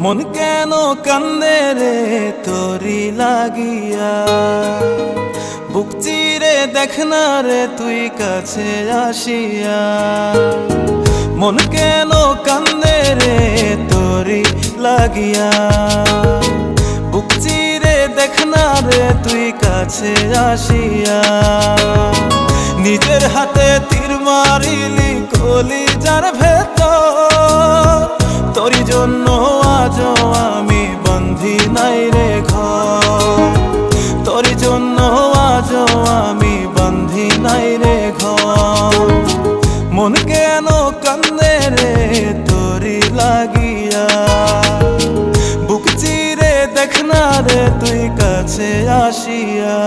মন কেন কান্দে রে তোরি লাগিয়া, বুক চিরে দেখ না রে তুই কাছে আসিয়া। মন কেন কান্দে রে তোরি লাগিয়া, বুক চিরে দেখ না রে তুই কাছে আসিয়া। নিজের হাতে তীর মারিলি কলিজার ভেতর, তোরি জন্য আজও আমি বন্ধি নাই রে ঘর, তোরি জন্য আজও আমি বন্ধি নাই রে ঘর। মন কেন কান্দে রে তোরি লাগিয়া, বুক চিরে দেখ না রে তুই কাছে আসিয়া।